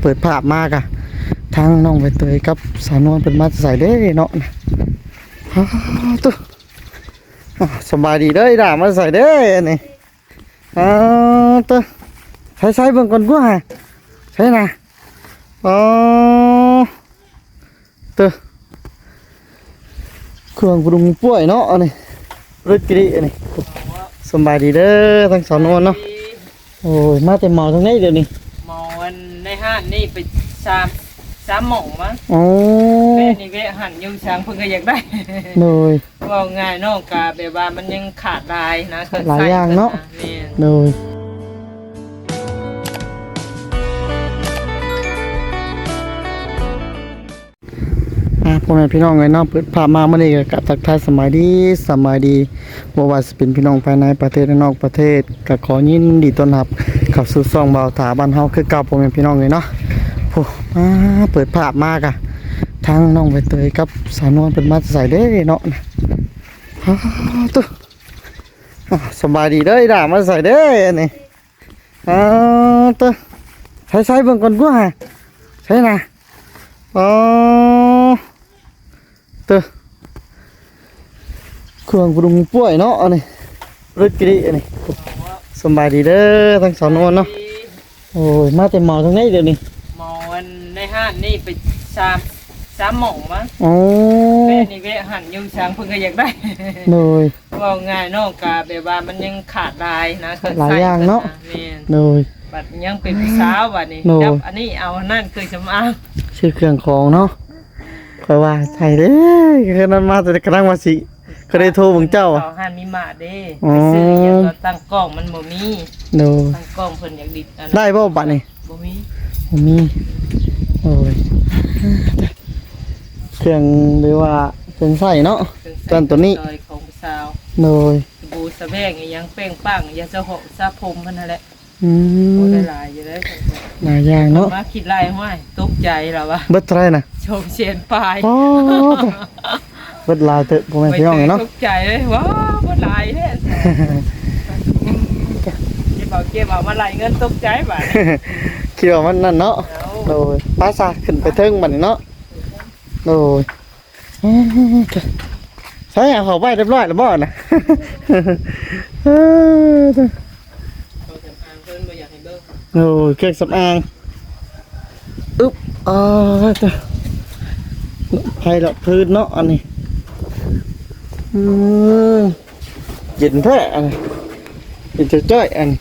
เปิดภาพมากอะทางน้องใบเตยกับสาวนวลเป็นมาใส่เด้เนาะนะตุ๊สบายดีเด้ด่ามาใส่เด้นี่ตุ๊ใช้เบิ่งก่อนกูฮะใช่นะตุ๊เครื่องปรุงป่วยเนาะนี่รึกกรีนี่สบายดีเด้อทั้งสาวนวลเนาะโอ้ยมาแต่หมอตรงนี้เดี๋ยวนี้หมอวันในห้างนี่ไปสามหม่องมั้งแม่นี่เวะหันยุ่งช้างเพิ่งก็อยากได้เลยว่าง่ายนอกกาแบบว่ามันยังขาดลายนะหลายอย่างเนาะเลยพ่อแม่พี่น้องไงเนาะเปิดภาพมาเมื่อนี้กับทักทายสมัยดีบ่ว่าจะเป็นพี่น้องภายในประเทศและนอกประเทศก็ขอยินดีต้อนรับเข้าสู่ช่องเบาถาบ้านเฮาคือเก่าพ่อแม่พี่น้องเลยเนาะเปิดภาพมากอะทางน้องใบเตยกับสาวนวลเป็นมาใส่เด้เนาะนะตุ๊สบายดีเด้ด่ามาใส่เด้นี่ตุ๊ใช้เบิ่งก่อนกูฮะใช่นะตุ๊เครื่องปรุงป่วยเนาะนี่รึกกรีนี่สบายดีเด้อทั้งสาวนวลเนาะโอ้ยมาแต่หมอตรงนี้เดี๋ยวนี้หมอวันในห้างนี่ไปสามหม่องมั้งแม่นี่เวะหันยุ่งช้างเพิ่งก็อยากได้เลยว่าง่ายนอกกาแบบว่ามันยังขาดลายนะหลายอย่างเนาะเลยบัดยังเป็นสาวบัดนี้จับอันนี้เอานั่นคือสำอางชื่อเครื่องของเนาะคอยว่าใช่เด้คือนั้นมาแต่กระทั่งมาสิก็ได้โทรถึงเจ้าเขาหันมีมาเด้ไปซื้ออย่างก็ตั้งกล้องมันบ่มีตั้งกล้องเพิ่นอยากดิดได้บ่บัดนี้บ่มีโอ้ยเครื่องหรือว่าเป็นไส้เนาะตัวนี้ของสาวเลยบูสะแบงยังเป้งปังยังจะหกซาพรมพันนั่นแหละได้หลายอยู่เลยหลายอย่างเนาะมาคิดลายห้อยตกใจเราวะเบิดไรนะชมเชียนปลายเบิดลายเถอะพ่อแม่พี่น้องเนาะตกใจเลยว้าเบิดลายเนี่ยเก็บเอามาลายเงินตกใจบ่าคิดว่ามันนั่นเนาะโดยป้าซาขึ้นไปเทิงมันเนาะโดยใช่เอาเขาไปเรียบร้อยแล้วบ่นะโอ้เครื่องสำอางจ้ะไผ่ละพื้นเนาะอันนี้เย็นแท้อันนี้เย็นจ้อยอันนี้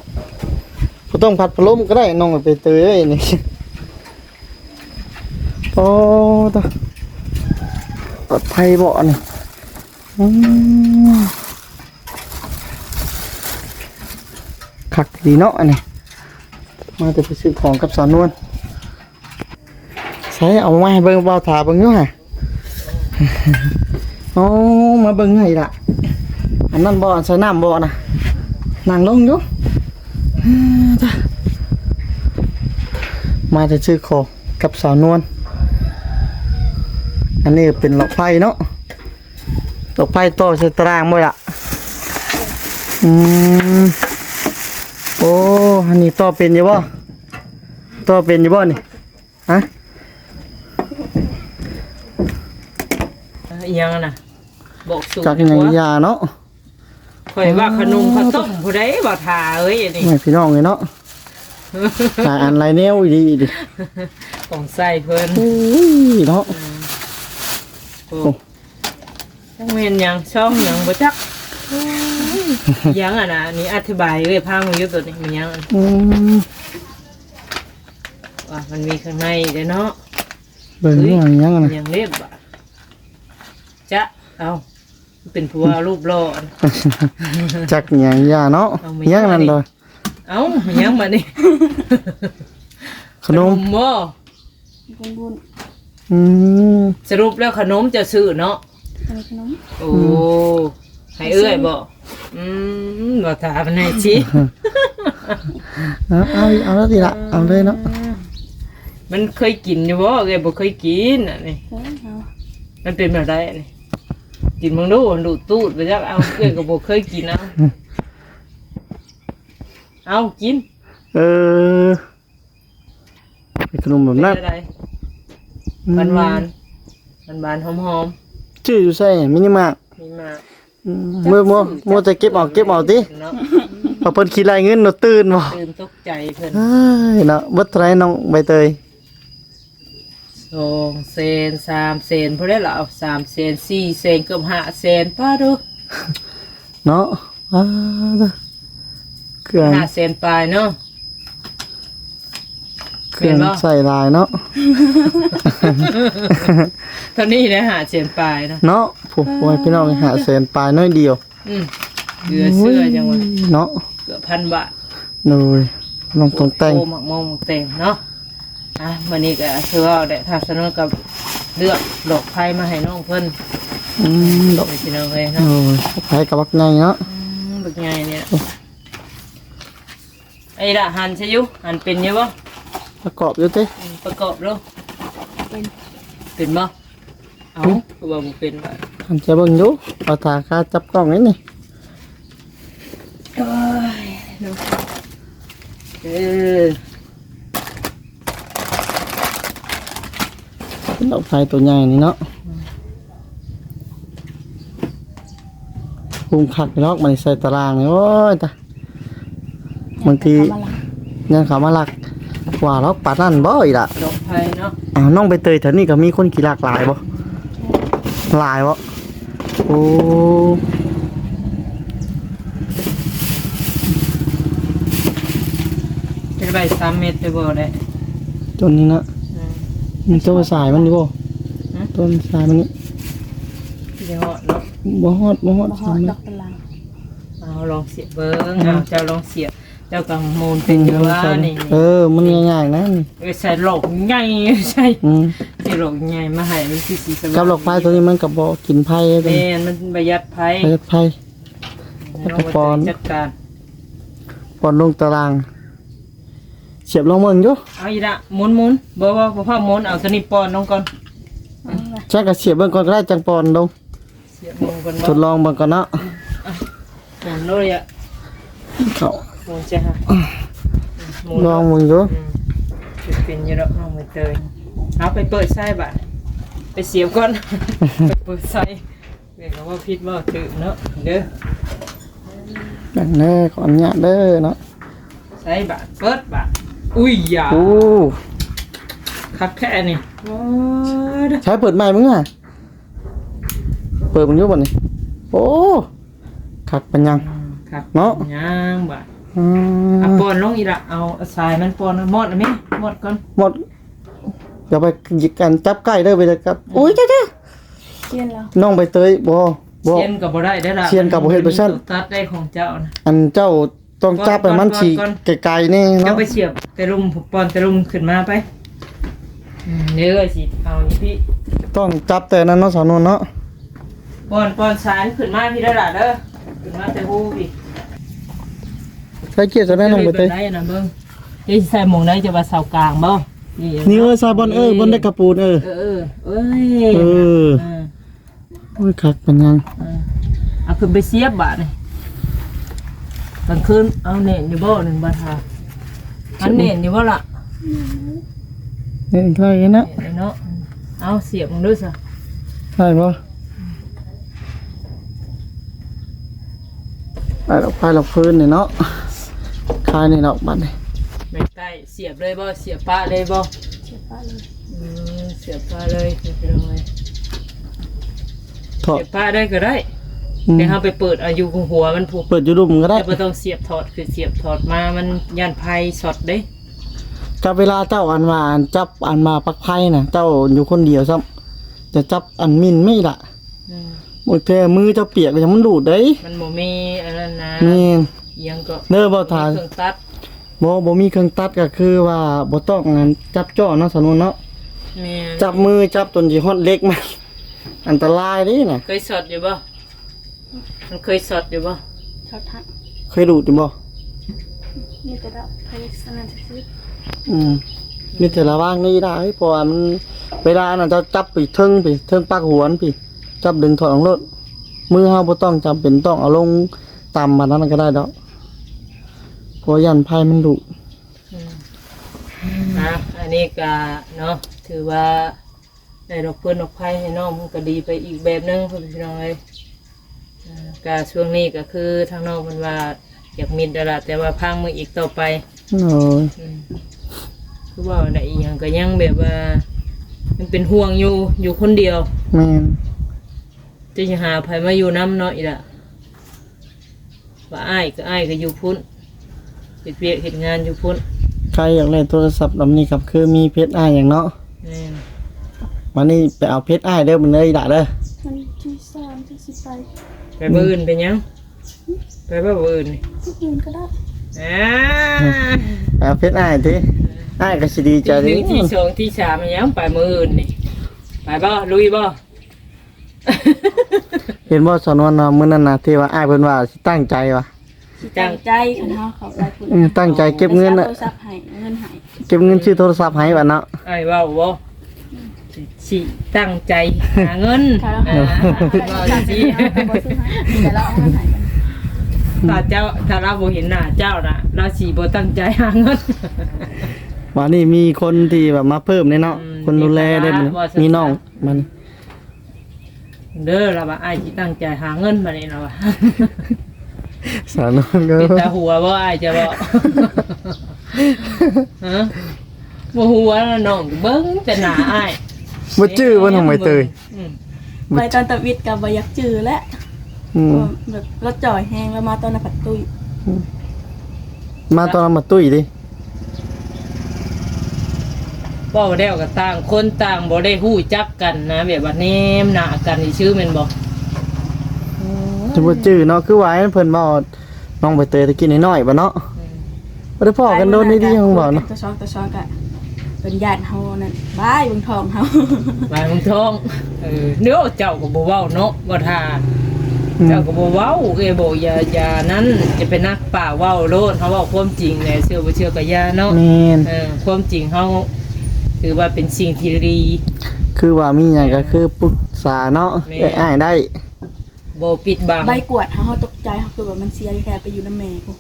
ก็ต้องพัดพัดลมก็ได้น้องไปเตยอันนี้จ้ะปลอดภัยบ่อันนี้คักดีเนาะอันนี้มาจะไปซื้อของกับสาวนวลใช้เอาไม้เบิ่งเบาถาเบิ่งอยู่ฮะมาเบิ่งไงล่ะอันนั้นบ่อใส่น้ำบ่อนะนั่งลงอยู่มาจะซื้อของกับสาวนวลอันนี้เป็นหลอดไฟเนาะหลอดไฟต่อใส่ตารางบ่ล่ะโอ้อันนี้ต่อเป็นอยู่บ่นี่ฮะยังน่ะบอกสูตรจากไหนยาเนาะข่อยว่าขนมข้าวต้มผู้ใดบ่ทาเอ้ยนี่พี่น้องเลยเนาะหาอันไรแนวดีดิของใส่เพิ่นเนาะจังเห็นยังช่องยังบ่จักยังอ่ะนะนี่อธิบายเอ้ยพามาอยู่ตัวนี้มันยังว่ามันมีข้างในเด้เนาะเบิ่งยังนะยังเล็บอ่ะจะเอาเป็นผัวรูปหล่อจักยังยาเนาะยังนั่นเลยเอายังมานี่ขนมบ่สรุปแล้วขนมจะซื้อเนาะโอ้ให้เอื้อยบ่บ่ถามให้ชิเอาแล้วสิละเอาเลยเนาะมันเคยกินอยู่บ่เอ้ยบ่เคยกินอ่ะนี่มันเป็นแบบใดนี่กินมึงดูตูดไปจักเอาเอ้ยก็บ่เคยกินเอากิน เป็นขนมแบบนั้น เป็นอะไรหวานหวานหอม ชื่ออยู่ใส่มินิมาร์ท ๆมีมาก มัวแต่เก็บเอาติ เนาะ พอเพิ่นคิดรายเงินเนาะตื่นบ่ ตื่นตกใจเพิ่น เอ้ยเนาะเบิดเท่าไหร่น้องใบเตย 2 เซน3 เซนพอได้ละเอา3 เซน4 เซนเกือบ5 เซนป้าดู เนาะเด้อเครื่อง 5 เซนปลายเนาะ เครื่อง เห็นบ่ ใส่ลายเนาะ ตอนนี้ได้5 เซนปลายเนาะ เนาะผู้ป่วยพี่น้องหาแสนปลายน้อยเดียว เหลือเสื้อจังหวะ เนาะ เกือบ1,000 บาท โดยน้องต้องแต่ง โอ้หมักมองหมักแต่งเนาะวันนี้ก็ถือว่าได้ทางสนุนกับเลือกดอกไผ่มาให้น้องเพิ่น ดอก ไปกินเอาเลย โอ้ เนาะ ยไปกับบักไงเนาะ บักใหญ่เนี่ยไอ้ละหันใช่ยุหันเป็นอยู่บ่ ประกอบอยู่ติ ประกอบดูเป็นบ่เอาคือว่าบ่เป็นบ่ หันจะเบิ่งอยู่เอาตาค่าจับกล้องนี่นี่ เอ้ยดูเออ ดอกไฟตัวใหญ่นี่เนาะปรุงคักไปลอกมันใส่ตารางนี่โอ้ยตาบางทียังเขามาลักว่าลอกปาดนั่นบ่อีล่ะ ดอกไผ่เนาะ น้องใบเตยแถวนี้ก็มีคนขี่หลากหลายบ่หลายบ่โอ้ จะได้3 เมตรได้บ่ได้ ต้นนี้นะ อืม มันต้นสายมันนี่บ่ ฮะ ต้นสายมันนี่ ที่จะเหาะเนาะ บ่ฮอด บ่ฮอ สา ด ย ด มัน อกตะลัง เอาลองเสียบเบิ้งเอาเจ้าลองเสียบเจ้ากังมูลเป็นอยู่ว่านี่ มันง่ายๆนะนี่ ใส่หลอกใหญ่ใช่ อืม ใส่หลอกใหญ่มาให้มันสีสว่าง กับดอกไฟตัวนี้มันก็บ่กินไผเลย แม่นมันประหยัดไผ ไผ ลองมาจัดการ ปอนลงตาราง เสียบลงเบิ่งอยู่ เอาอีละหมุนบ่พาหมุนเอาตัวนี้ปอนลงก่อน ใช่ก็เสียบเบิ่งก่อนก็ได้จังปอนลง เสียบลงก่อน ทดลองเบิ่งก่อนเนาะ หมุนเลยอ่ะ เขา หมุนจ้ะหมุน ลองเบิ่งอยู่ เป็นอยู่ดอกน้องใบเตยเอาไปเปิดไส้บัดไปเสียบก่อน ไปเปิดไส้เรียกว่าผิดว่าถือเนาะเด้อ นั่นแน่ขออนุญาตเด้อเนาะ ใส่บาทเปิดบาทอุ้ยอย่า โอ้ คักแค่นี่ว้าว ใช้เปิดใหม่มึงอ่ะเปิดมึงอยู่บ่นี่โอ้คักปัญญัง ครับ เนาะ ย่างบาท อืม เอาปอนลงอีละเอาสายมันปอนหมดนะมั้ยหมดก่อน หมดอย่าไปหยิกกันจับใกล้เด้อไปเลยครับอุ้ยเจ้า เชียนแล้ว น้องใบเตยบ่ เชียนกับบ่ได้ได้อละ เชียนกับบ่เฮ็ดบ่ซั่น ตัดได้ของเจ้านะ อันเจ้าต้องจับไปมันฉี ก่อน ไกลๆนี่ เจ้า เนาะ ไปเสียบแต่ลุมปอนแต่ลุมขึ้นมาไปเด้อสิเอานี่พี่ ต้องจับแต่นั้นเนาะสาวนวลเนาะ ปอนสายขึ้นมาพี่ได้อละเด้อขึ้นมาแต่ฮู้พี่ ใช้เกียร์จะได้น้องใบเตย ได้นะเบิ่งนี่ใส่หมองได้จะว่าเสากลางบ่ นี่ซาบอนบนได้กระปูนเอ้ย เออโอ้ยคักปัญญัง เอาขึ้นไปเสียบบาทนี่กลางคืนเอาเน่นอยู่บ่หนึ่งบาทหาอันเน่นอยู่บ่ล่ะ นี่ใช่นะ เน่นเนาะเอาเสียบมึงด้วยซะ ใช่บ่ไปดอกไฟดอกพื้นนี่เนาะคายนี่ดอกบัดนี่ ไม่ใต้เสียบเลยบ่เสียบปะเลยบ่ เชียนป้าเลย เสียบปะเลยไปเลย ถอด เสียบปะได้ก็ได้แต่เฮาไปเปิดเอาอยู่หัวมันผูก เปิดอยู่ดุมก็ได้ แต่บ่ต้องเสียบถอดคือเสียบถอดมามันยันไผช็อตเด้ กับเวลาเจ้าอันว่าอันจับอันมาปักไพ่น่ะเจ้าอยู่คนเดียวซ้ำจะจับอันมินไม่ล่ะ อืม โอ้ยแท้มือเจ้าเปียกเลยมันดูดเด้ มันบ่มีอันนั้นนะ นี่ เอียงก็ เด้อบ่ทาน เครื่องตัด บ่มีเครื่องตัดก็คือว่าบ่ต้องอันจับจ่อเนาะสนุนเนาะ แม่น จับมือจับจนสิฮอดเล็กมันอันตรายเด้น่ะ เคยสอดอยู่บ่มันเคยสอดอยู่บ่ ชอบทัก เคยดูดอยู่บ่ นี่แต่ดอกไผ่สนั่นซื่อ มีแต่ละว่างนี่ได้เพราะว่ามันเวลาน่ะเจ้าจับไปเทิงปากหวนพี่จับดึงถอดออกรถมือเฮาบ่ต้องจำเป็นต้องเอาลงต่ำมานั้นก็ได้ดอกเพราะยันไผมันดุ อืม นะอันนี้ก็เนาะถือว่าได้ดอกเพื่อนดอกไผ่ให้น้องมันก็ดีไปอีกแบบนึงพี่น้องเลยก็ช่วงนี้ก็คือทางน้องมันว่าอยากมีดละแต่ว่าพังมืออีกต่อไป โอ้ย คือว่าได้อีหยังก็ยังแบบว่ามันเป็นห่วงอยู่คนเดียว แม่น จะหาไผมาอยู่น้ำเนาะอีละว่าอ้ายก็อยู่พุ่นเฮ็ดเวียกเฮ็ดงานอยู่พุ่น ใครอยากได้โทรศัพท์ลำนี้ครับคือมีเพชรอ้ายอย่างเนาะ แม่น วันนี้ไปเอาเพชรอ้ายเด้อมันเลยด่าเด้อ มันที่3ที่สิไป ไปเบิ่นไปหยังไปบ่เบิ่นนี่ ที่อื่นก็ได้ อ่า ไปเอาเพชรอ้ายทีอ้ายก็สิดีใจ ที่ห เดิ นึ่งที่สองที่สามมันยังไปมื้ออื่นนี่ไปบ่ลุยบ่ เห็นบ่สอนวันเนาะมื้อนั้นน่ะที่ว่าอ้ายเพิ่นว่าสิตั้งใจว่ะ สิตั้งใจคันเฮาเขาหลายคน ตั้งใจเก็บเงินน่ะ โทรศัพท์ให้เงินให้ เก็บเงินซื้อโทรศัพท์ให้ว่ะเนาะ ไอ้เว้าบ่สิตั้งใจหาเงิน ถ้าเราหา ว่าสิ บ่ซื้อให้แต่เราเอาเงินให้มัน ถ้าเราบ่เห็นหน้าเจ้าน่ะเราสิบ่ตั้งใจหาเงิน วันนี้มีคนที่แบบมาเพิ่มเนี่ยเนาะ อืม คนดูแลได้มัน ว่าซั่น มีน้องมัน เด้อเราว่าอ้ายสิตั้งใจหาเงินบัดนี้เราว่า สาวนอนก็ ปิดตาหัวบ่อ้ายจะบ่ ฮะบ่หัวแล้วน้องเบิ่งแต่หน้าอ้าย บ่จื้อบ่ทำไมเตย อืม ไปตอนตะวิดก็บ่อยากจื้อแล้ว อืม แบบรถจ่อยแฮงแล้วมาตอนน่ะผัดตุ้ย มาตอนนั้นมาตุ้ยดิ เว้าแล้วก็ต่างคนต่างบ่ได้ฮู้จักกันนะแบบว่าแนมหน้ากันนี่ชื่อแม่นบ่ จะบ่จื้อเนาะคือว่าให้เพิ่นเว้าน้องใบเตยตะกี้น้อยๆบ่เนาะบ่ได้พ้อกันโดนดีๆของบ่เนาะ ตะซองก็เป็นญาติเฮานั่นบ้ายเบิ่งทองเฮา บายมึงทองเดี๋ยวเจ้าก็บ่เว้าเนาะบ่ท่าเจ้าก็บ่เว้าเอ้ยบ่อย่านั้นจะเป็นนักป่าเว้าโลดเฮาเว้าความจริงแหละเชื่อบ่เชื่อก็อย่าเนาะ แม่น ความจริงเฮาถือว่าเป็นสิ่งที่ดี คือว่ามีหยังก็คือปรึกษาเนาะ แม่ อ้ายได้ บ่ปิดบัง ใบกวดเฮาตกใจเฮาคือว่ามันเสียแค่ไปอยู่นำแม่กู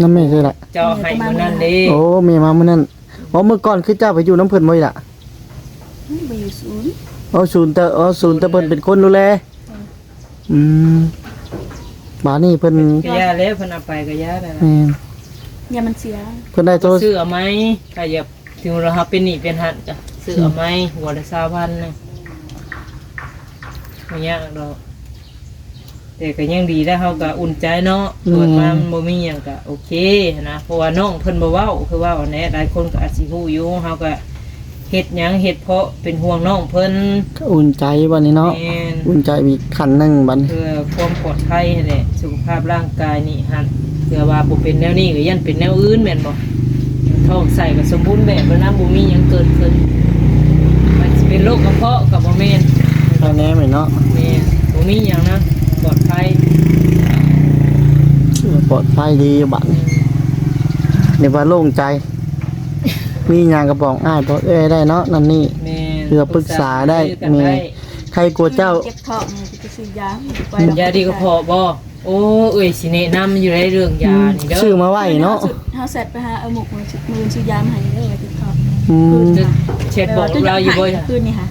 น้ำแม่คือล่ะ เจ้าให้มื้อนั้นเด้ โอ้แม่มามื้อนั้นอ๋อเมื่อก่อนคือเจ้าไปอยู่น้ำเพิ่นบ่อีล่ะ ไปอยู่ศูนย์ อ๋อศูนย์แต่เพิ่นเป็นคนดูแลอืมบาดนี้เพิ่น ก็ย่าแล้วเพิ่นเอาไปก็ย่าได้ แม่น อย่ามันเสีย เพิ่นได้โทร ซื้อเอาไหมถ้าอยากถึงเราเฮาเป็นหนี้เป็นหันจ้ะซื้อเอาไหมหัวละ20,000นึงบ่ยากดอกแต่ก็ยังดีแล้วเฮาก็อุ่นใจเนาะเกิดมามันบ่มีหยังก็โอเคนะเพราะว่าน้องเพิ่นบ่เว้าคือว่าแน่หลายคนก็อาจสิฮู้อยู่เฮาก็เฮ็ดหยังเฮ็ดเพราะเป็นห่วงน้องเพิ่น ก็อุ่นใจบัดนี้เนาะ แม่น อุ่นใจอีกขั้นหนึงบัดนี้ เพื่อความปลอดภัยนั่นแหละสุขภาพร่างกายนี่หั่นเพื่อว่าบ่เป็นแนวนี้ก็ยันเป็นแนวอื่นแม่นบ่ท้องใส่ก็สมบูรณ์แบบแล้วนะบ่มีหยังเกิดขึ้นมันสิเป็นโรคกระเพาะก็บ่แม่น แค่แน่ไหมเนาะ แม่นบ่มีหยังนะปลอดภัย ปลอดภัยดีบัดนี้เดี๋ยวว่าโล่งใจ มีหยังก็บอกอ้ายบอกเอ้ยได้เนาะนั่นนี่ แม่น เพื่อปรึกษาได้ กันได้ ใครกลัวเจ้า เจ็บท้องไปซื้อยาไป ยาดีกระเพาะบ่โอ้เอ้ยสิแนะนำอยู่ในเรื่องยานี่เด้อ ชื่อมาไหวเนาะ เฮาเสร็จไปหาเอาหมกมือซื้อยามาให้เด้อเจ็บท้อง อืม จะเช็ดบอกเราอยู่บ่จ้ะ คืนนี่ค่ะ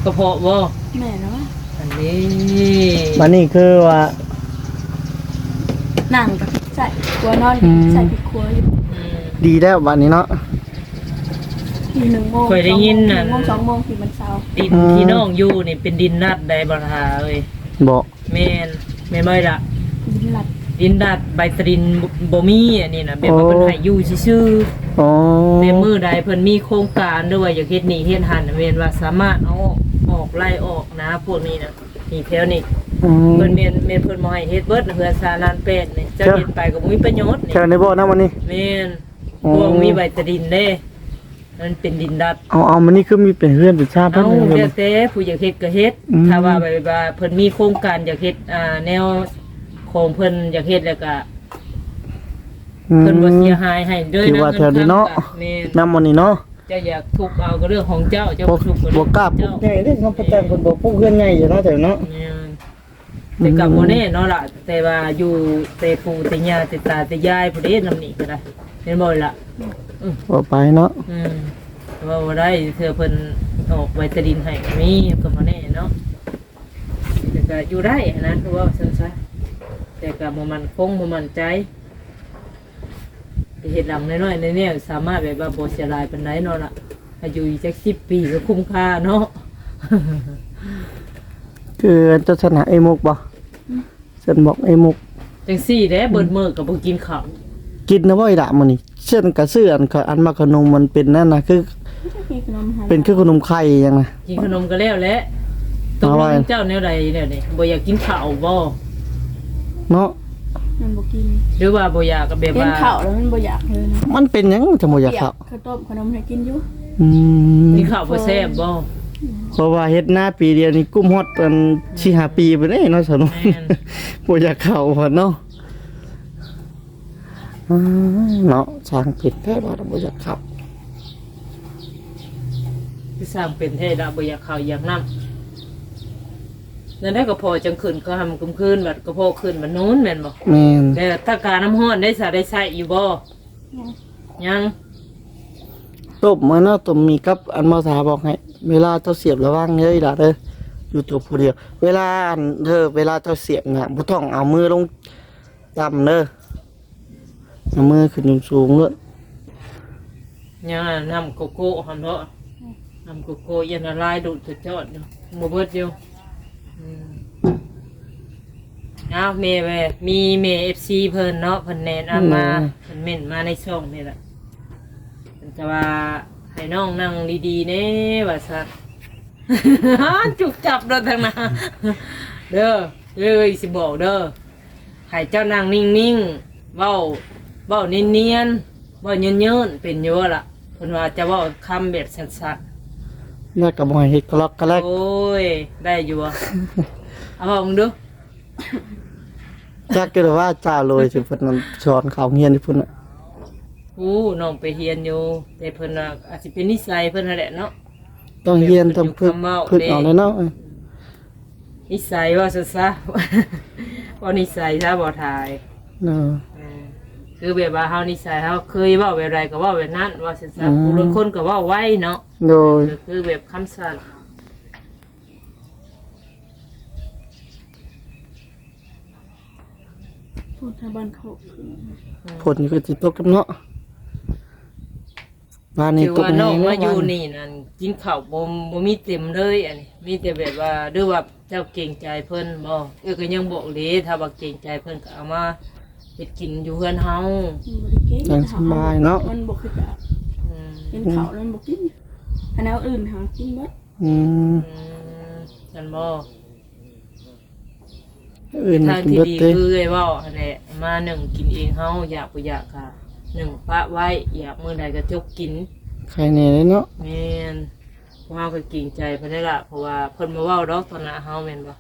กระเพาะบ่ แม่เนาะ อันนี้ บัดนี้คือว่า นั่งกับใส่ครัวนอนใส่ผิดครัวอยู่ อืม ดีแล้วบัดนี้เนาะ ที1 โมง เคยได้ยินน่ะ 1 โมง 2 โมงที่มันเช้า ดินที่น้องอยู่นี่เป็นดินรัดใดบ่ทาเอ้ย บอก แม่นแม่นบ่ล่ะ ดินหลัด ดินรัดใบตรินบ่มีอันนี้น่ะแบบว่าเพิ่นให้อยู่ซื่อ อ๋อ ๆในมือใดเพิ่นมีโครงการหรือว่าอยากเฮ็ดนี่เฮ็ดหันน่ะแม่นว่าสามารถเอาออกไล่ออกนะพวกนี้น่ะนี่แถวนี้ อืม เพิ่นแม่นเพิ่นบ่ให้เฮ็ดเบิดน่ะเพื่อสาลานเป็ดนี่เจ้าเฮ็ดไปก็บ่มีประโยชน์นี่ แค่ในบ่อนะวันนี้ แม่น อ๋อ พวกมีใบตรินเด้มันเป็นดินรัด เอามันนี่คือมีเป็นเพื่อนเป็นชาติ เอา เพิ่น เดี๋ยวแต่ผู้อยากเฮ็ดก็เฮ็ด อืม ถ้าว่าแบบว่าเพิ่นมีโครงการอยากเฮ็ดแนวของเพิ่นอยากเฮ็ดแล้วก็เพิ่นบ่เสียหายให้เด้อ ที่ว่าแถวนี้เนาะ แม่น นำมันนี่เนาะ เจ้าอยากทุบเอาก็เรื่องของเจ้าเจ้า บ่ ทุบก็ บ่ เรื่อง กล้า ของ ปลู เจ้าก ใหญ่เด้เนาะเพราะแต่คนบ่ปลูกเฮือนใหญ่อยู่เนาะแถวเนาะ แม่นแต่กับบ่แน่เนาะล่ะแต่ว่าอยู่แต่ปู่แต่ย่าแต่ตาแต่ยายผู้ใดนำนี่ก็ได้เห็นบ่ล่ะ บ่ไปเนาะ อืม ว่าบ่ได้เธอเพิ่นออกไวตาดินให้ก็มีก็บ่แน่เนาะแต่ก็อยู่ได้นะคือว่าซั่นซะแต่ก็บ่มั่นคงบ่มั่นใจเฮ็ดหลังน้อยๆในเนี่ยสามารถแบบว่าบ่เสียดายปานใดเนาะล่ะอายุอีกจัก10 ปีก็คุ้มค่าเนาะ คือเจ้าชนะไอ้มุกบ่ฉันบอกไอ้มุก จังซี่แหละเบิดมื้อก็บ่กินข้าว กินนะบ่ไอ้ดะมื้อนี้เช่นกระซื้ออันมาขนมมันเป็นนั่นน่ะคือ มีขนมให้ เป็นคือขนมไข่หยังน่ะ กินขนมก็แล้วแหละตกลงเจ้าแนวใดแนวนี้บ่อยากกินข้าวบ่ เนาะ มันบ่กิน หรือว่าบ่อยากก็แบบ เห็น ว่า ข้าวแล้วมันบ่อยากเลยนะ มันเป็นหยังจะบ่อยากเข้า ข้าวต้มขนมให้กินอยู่ อืม กินข้าวบ่แซ่บบ่ เพราะว่าเฮ็ดหน้าปีเดียวนี่กุ้มฮอดอัน4-5 ปีไปเด้เนาะสนุก แม่น บ่อยากเข้าพอเนาะอ้ายเนาะช่างผิดแท้ว่าบ่อยากเข้า คือสร้างเป็นแท้ดะบ่อยากข้าวอยากน้ำนั่นได้ก็พอจังขึ้นก็ทำกลมคืนบัดก็พอขึ้นบัดนู้นแม่นบ่ แม่น แต่ถ้าการน้ำร้อนได้สาได้ใช้อยู่บ่ยัง ต้มมาเนาะต้มมีกับอันมาสาบอกให้เวลาเจ้าเสียบระวังเด้อล่ะเด้ออยู่ตัวผู้เดียวเวลาอันเวลาเจ้าเสียบน่ะบ่ต้องเอามือลงต่ำเด้อเอามือขึ้นสูงๆเด้อ ยังอะน้ำโกโก้หั่นเนาะน้ำโกโก้ยันละลายดูดสุดยอดอยู่บ่เบิดอยู่อืมเอาเมย์เว้ยมีเมย์ FC เพิ่นเนาะเพิ่นแนะนำมาเพิ่นเม่นมาในช่องนี่แหละเพิ่นก็ว่าให้น้องนั่งดีๆแน่ว่าซั่น จุกจับเด้อทางหน้าเด้อสิบอกเด้อให้เจ้านั่งนิ่งๆเว้าเนียนๆเว้าเยินๆเป็นอยู่ล่ะเพิ่นว่าจะเว้าคำแบบสั้น แล้วก็บ่ให้เฮ็ดกะลอกกะแลก ๆโอ้ยได้อยู่อ่ะ เอาบอกมึงดู จักก็ว่าจ้าเลยสิเพิ่นนั้นสอนเขาเฮียนที่เพิ่นน่ะ น้องไปเฮียนอยู่แต่เพิ่นน่ะอาจสิเป็นนิสัยเพิ่นนั่นแหละเนาะ ต้องเฮียนต้องฝึกเอาเลยเนาะ นิสัยว่าซะซะ ว่านิสัยซะบ่ทาย เนาะ คือแบบว่าเฮานิสัยเฮาเคยเว้าแบบไรก็เว้าแบบนั้นว่าซะซะผู้บางคนก็เว้าไว้เนาะ โดย ก็คือแบบคำสั่น พูดทางบ้านเขา ผลก็สิตกกับเนาะบ้านนี้ คือ ตก ว่าน้อง แฮ มาอยู่ บ้ นี่นั่นกินข้าวบ่มีเต็มเลยอันนี้มีแต่แบบว่าด้วยว่าเจ้าเกรงใจเพิ่นบ่ก็ยังบอกเลยถ้าว่าเกรงใจเพิ่นก็เอามาเฮ็ดกินอยู่เฮือนเฮา ยังสบายเนาะ มันบ่คือจะ อืม เห็นข้าวแล้วมันบ่กินอันแนวอื่นหากินเบิด อืม ฉันบ่ อื่น ทาง กิน ที่ เบิด ดี เด้ คือไอ้เว้าอันนี้มาหนึ่งกินเองเฮาอยากบ่อยากค่ะหนึ่งปะไว้อยากมื้อใดก็จกกิน ใครแน่เลยเนาะ แม่นเพราะเฮาก็เกรงใจเพิ่นได้ล่ะเพราะว่าเพิ่นบ่เว้าดอกตอนหน้าเฮาแม่นบ่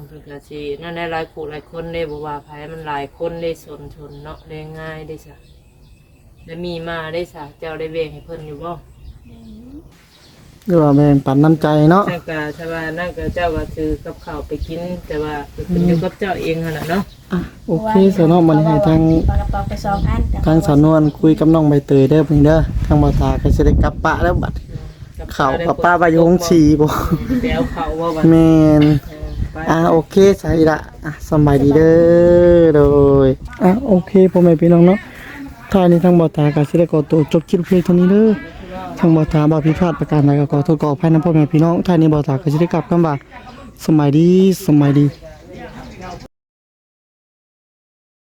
เพิ่นก็สินั่นได้หลายคู่หลายคนเด้บ่ว่าไผมันหลายคนเด้สนชนเนาะได้ง่ายได้ซะแล้วมีมาได้ซะเจ้าได้เวงให้เพิ่นอยู่บ่ หรือว่าแม่นปันน้ำใจเนาะ นั่นก็ถ้าว่านั่นก็เจ้าก็ถือกับข้าวไปกินแต่ว่าเป็นอยู่กับเจ้าเองหั่นน่ะเนาะ อ่ะโอเคสนองมันให้ทาง ปลากระเป๋าไป2อันแต่ ทางสาวนวลคุยกับน้องใบเตยเด้อเพิ่นเด้อทางบ่าวตาก็สิได้กลับปะแล้วบัดเข้ากับป้าบายงชีบ่ ไปเอาข้าวว่าวัน แม่น ไป โอเคใช่ละสำบายดีเด้อโดยโอเคพ่อแม่พี่น้องเนาะท่านี้ทางบ่าวตาก็สิได้ขอตัวจบคลิปเพียงเท่านี้เด้อทางบ่าวตาบ่ผิดพลาดประการใดก็ขอโทษขออภัยนำพ่อแม่พี่น้องท่านี้บ่าวตาก็สิได้กลับคำว่าสำบายดี